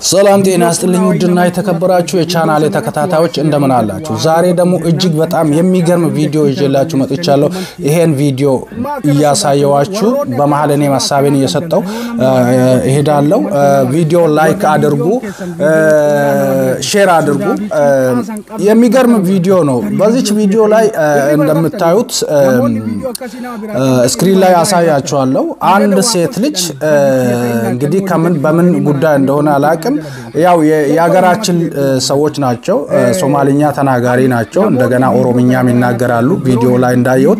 ሰላም ጤና ይስጥልኝ ውድና የተከበራችሁ የቻናሌ ተከታታዮች እንደምን አላችሁ ዛሬ ደግሞ እጅግ በጣም የሚገርም ቪዲዮ ይዤላችሁ መጥቻለሁ ይሄን ቪዲዮ ያሳየዋችሁ በመሃል እኔ ማሳቤን እየሰጠው እሄዳለሁ ቪዲዮ ላይክ አድርጉ ሼር አድርጉ የሚገርም ቪዲዮ ነው በዚች ቪዲዮ ላይ እንደምታዩት ስክሪን ላይ አሳያችኋለሁ አንድ ሴት ልጅ እንግዲህ ከምን በምን ጉዳይ እንደሆነ አላቅም ያው የሀገራችን ሰዎች ናቸው ሶማሊኛ ተናጋሪ ናቸው እንደገና ኦሮምኛም ይናገራሉ ቪዲዮ ላይ እንዳየሁት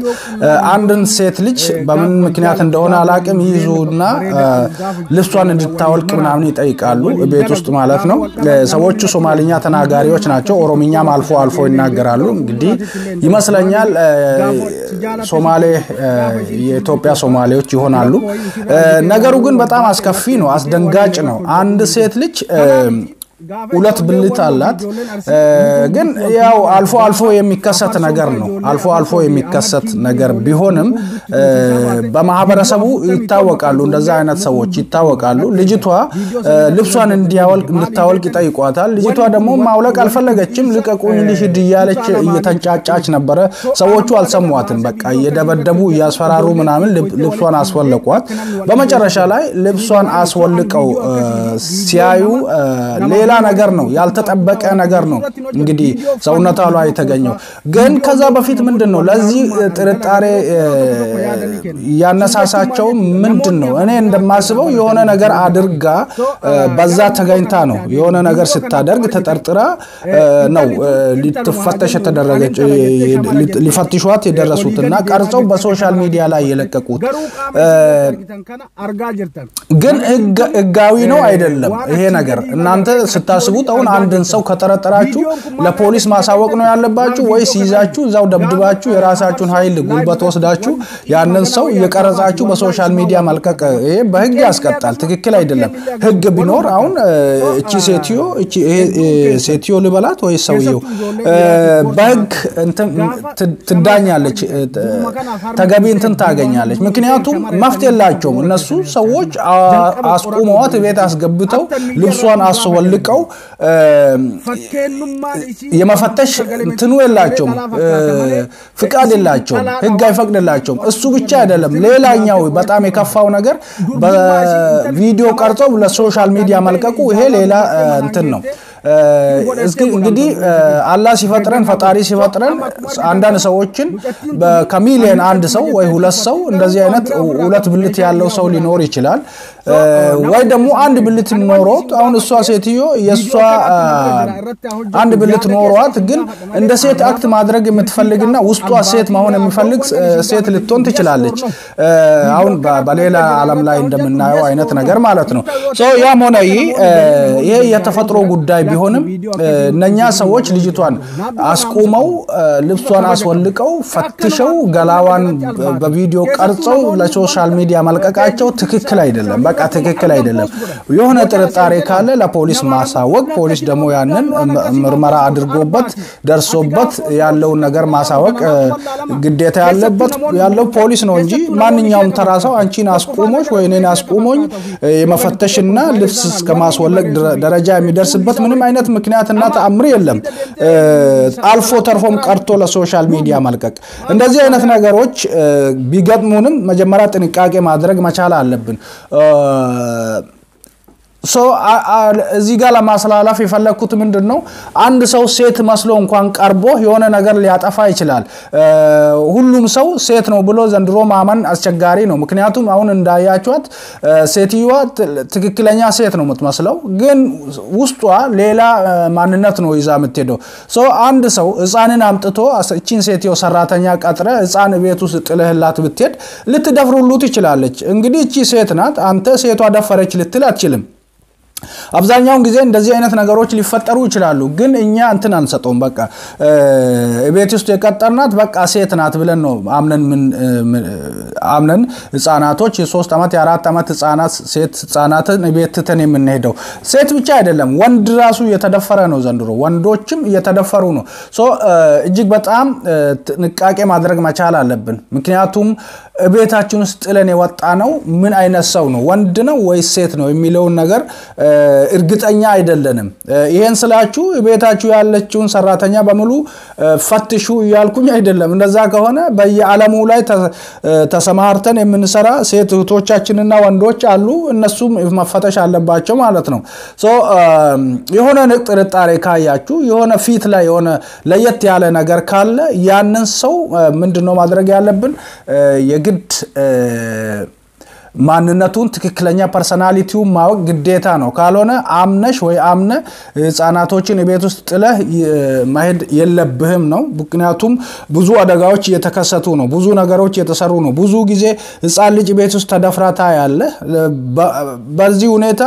አንድን ሴት ልጅ በምን ምክንያት እንደሆነ አላቅም ይዙና ልብሷን እንድታወልቅ ምናምን ይጠይቃሉ ቤት ውስጥ ማለት ነው ሰዎቹ ሶማሊኛ ተናጋሪዎች ናቸው ኦሮምኛም አልፎ አልፎ ይናገራሉ እንግዲህ ይመስለኛል ሶማሌ የኢትዮጵያ ሶማሌዎች ይሆናሉ ነገሩ ግን በጣም አስከፊ ነው አስደንጋጭ ነው አንድ ሴት ልጅ ሁለት ብልት አላት ግን ያው አልፎ የሚከሰት ነገር ነው አልፎ የሚከሰት ነገር ቢሆንም በማህበረሰቡ ይታወቃሉ እንደዛ አይነት ሰዎች ይታወቃሉ ልጅቷ ልብሷን እንድታወልቅ ይጠይቋታል ልጅቷ ደግሞ ማውለቅ አልፈለገችም ልቀቁኝ ልሂድ እያለች እየተንጫጫች ነበር ሰዎቹ አልሰሟትም በቃ እየደበደቡ ያስፈራሩ ምናምን ልብሷን አስወለቋት በመጨረሻ ላይ ልብሷን አስወልቀው ሲያዩ ሌላ ነገር ነው ያልተጠበቀ ነገር ነው እንግዲህ ሰውነቷ ላይ ተገኘው ግን ከዛ በፊት ምንድነው ለዚህ ጥርጣሬ ያነሳሳቸው ምንድነው እኔ እንደማስበው የሆነ ነገር አድርጋ በዛ ተገኝታ ነው የሆነ ነገር ስታደርግ ተጠርጥራ ነው ሊተፈተሽ ተደረገች ሊፈትሿት የደረሱትና ቀርጸው በሶሻል ሚዲያ ላይ የለቀቁት ግን ህጋዊ ነው አይደለም ይሄ ነገር እናንተ ስታስቡት አሁን አንድን ሰው ከተጠረጠራችሁ ለፖሊስ ማሳወቅ ነው ያለባችሁ ወይስ ይዛችሁ እዛው ደብድባችሁ የራሳችሁን ኃይል ጉልበት ወስዳችሁ ያንን ሰው እየቀረጻችሁ በሶሻል ሚዲያ መልቀቅ ይሄ በህግ ያስቀጣል ትክክል አይደለም ህግ ቢኖር አሁን እቺ ሴትዮ ልበላት ወይ ሰውየው በህግ ትዳኛለች ተገቢ እንትን ታገኛለች ምክንያቱም መፍትሄላቸው እነሱ ሰዎች አስቆመዋት ቤት አስገብተው ልብሷን አስወልቀው የመፈተሽ እንትኑ የላቸውም ፍቃድ የላቸውም ህግ አይፈቅድላቸውም እሱ ብቻ አይደለም ሌላኛው በጣም የከፋው ነገር በቪዲዮ ቀርጸው ለሶሻል ሚዲያ መልቀቁ ይሄ ሌላ እንትን ነው እንግዲህ አላህ ሲፈጥረን ፈጣሪ ሲፈጥረን አንዳንድ ሰዎችን በከሚሊየን አንድ ሰው ወይ ሁለት ሰው እንደዚህ አይነት ሁለት ብልት ያለው ሰው ሊኖር ይችላል ወይ ደግሞ አንድ ብልት ኖሮት አሁን እሷ ሴትዮ የሷ አንድ ብልት ኖሮት ግን እንደ ሴት አክት ማድረግ የምትፈልግና ውስጧ ሴት መሆን የሚፈልግ ሴት ልትሆን ትችላለች አሁን በሌላ ዓለም ላይ እንደምናየው አይነት ነገር ማለት ነው ያም ሆነ ይሄ የተፈጥሮ ጉዳይ ቢሆንም እነኛ ሰዎች ልጅቷን አስቆመው ልብሷን አስወልቀው ፈትሸው ገላዋን በቪዲዮ ቀርጸው ለሶሻል ሚዲያ መልቀቃቸው ትክክል አይደለም በቃ ትክክል አይደለም የሆነ ጥርጣሬ ካለ ለፖሊስ ማሳወቅ ፖሊስ ደግሞ ያንን ምርመራ አድርጎበት ደርሶበት ያለው ነገር ማሳወቅ ግዴታ ያለው ፖሊስ ነው እንጂ ማንኛውም ተራሳው አንቺን አስቆሞሽ ወይ እኔን አስቆሞኝ የመፈተሽና ልብስ እስከማስወለቅ ደረጃ የሚደርስበት ምንም አይነት ምክንያትና ተአምር የለም አልፎ ተርፎም ቀርቶ ለሶሻል ሚዲያ መልቀቅ እንደዚህ አይነት ነገሮች ቢገጥሙንም መጀመሪያ ጥንቃቄ ማድረግ መቻል አለብን እዚህ ጋር ለማስላላፍ የፈለኩት ምንድነው አንድ ሰው ሴት መስሎ እንኳን ቀርቦ የሆነ ነገር ሊያጠፋ ይችላል ሁሉም ሰው ሴት ነው ብሎ ዘንድሮ ማመን አስቸጋሪ ነው ምክንያቱም አሁን እንዳያችሁት ሴትየዋ ትክክለኛ ሴት ነው የምትመስለው ግን ውስጧ ሌላ ማንነት ነው ይዛ የምትሄደው አንድ ሰው ህፃንን አምጥቶ እቺን ሴትዮ ሰራተኛ ቀጥረ ህፃን ቤት ውስጥ ጥለህላት ብትሄድ ልትደፍሩሉት ይችላልች እንግዲህ እቺ ሴት ናት አንተ ሴቷ ደፈረች ልትል አትችልም አብዛኛው ጊዜ እንደዚህ አይነት ነገሮች ሊፈጠሩ ይችላሉ ግን እኛ እንትን አንሰጠውም በቃ ቤት ውስጥ የቀጠርናት በቃ ሴት ናት ብለን ነው አምነን ህፃናቶች የ3 አመት የ4 አመት ህፃናት ሴት ህፃናትን ቤት ተተን የምንሄደው ሴት ብቻ አይደለም ወንድ ራሱ እየተደፈረ ነው ዘንድሮ ወንዶችም እየተደፈሩ ነው እጅግ በጣም ንቃቄ ማድረግ መቻል አለብን ምክንያቱም ቤታችን ውስጥ ጥለን የወጣ ነው ምን አይነት ሰው ነው ወንድ ነው ወይስ ሴት ነው የሚለው ነገር እርግጠኛ አይደለንም ይሄን ስላችሁ ቤታችሁ ያለችውን ሰራተኛ በሙሉ ፈትሹ ያልኩኝ አይደለም እንደዛ ከሆነ በየዓለሙ ላይ ተሰማርተን የምንሰራ ሴቶቻችንና ወንዶች አሉ እነሱም መፈተሽ አለባቸው ማለት ነው ሶ የሆነ ጥርጣሬ ካያችሁ የሆነ ፊት ላይ የሆነ ለየት ያለ ነገር ካለ ያንን ሰው ምንድነው ማድረግ ያለብን የግድ ማንነቱን ትክክለኛ ፐርሰናሊቲው ማወቅ ግዴታ ነው ካልሆነ አምነሽ ወይ አምነ ህፃናቶችን ቤት ውስጥ ጥለህ ማሄድ የለብህም ነው ምክንያቱም ብዙ አደጋዎች እየተከሰቱ ነው ብዙ ነገሮች እየተሰሩ ነው ብዙ ጊዜ ህፃን ልጅ ቤት ውስጥ ተደፍራታ ያለ በዚህ ሁኔታ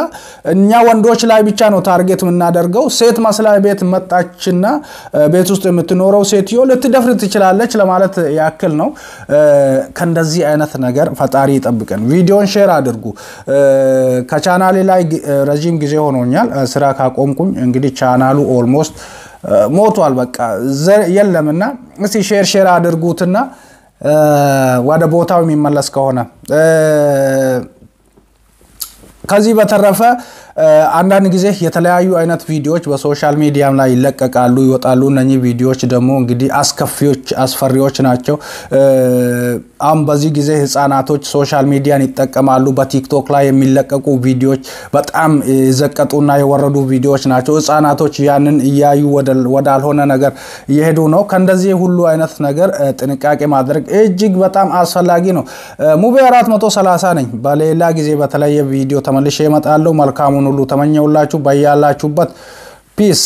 እኛ ወንዶች ላይ ብቻ ነው ታርጌት የምናደርገው ሴት መስላ ቤት መጣችና ቤት ውስጥ የምትኖረው ሴትዮ ልትደፍር ትችላለች ለማለት ያክል ነው ከእንደዚህ አይነት ነገር ፈጣሪ ይጠብቀን ቪዲዮ ሼር አድርጉ ከቻናሌ ላይ ረጅም ጊዜ ሆኖኛል ስራ ካቆምኩኝ እንግዲህ ቻናሉ ኦልሞስት ሞቷል በቃ የለምና እስቲ ሼር አድርጉትና ወደ ቦታው የሚመለስ ከሆነ ከዚህ በተረፈ አንዳንድ ጊዜ የተለያዩ አይነት ቪዲዮዎች በሶሻል ሚዲያም ላይ ይለቀቃሉ ይወጣሉ እነኚህ ቪዲዮዎች ደግሞ እንግዲህ አስከፊዎች አስፈሪዎች ናቸው አሁን በዚህ ጊዜ ህፃናቶች ሶሻል ሚዲያን ይጠቀማሉ በቲክቶክ ላይ የሚለቀቁ ቪዲዮዎች በጣም ዘቀጡና የወረዱ ቪዲዮዎች ናቸው ህፃናቶች ያንን ያዩ ወዳልሆነ ነገር እየሄዱ ነው ከእንደዚህ ሁሉ አይነት ነገር ጥንቃቄ ማድረግ እጅግ በጣም አስፈላጊ ነው ሙቤ 430 ነኝ በሌላ ጊዜ በተለየ ቪዲዮ ተመልሼ እመጣለሁ መልካሙን ሁሉ ተመኘውላችሁ ባያላችሁበት ፒስ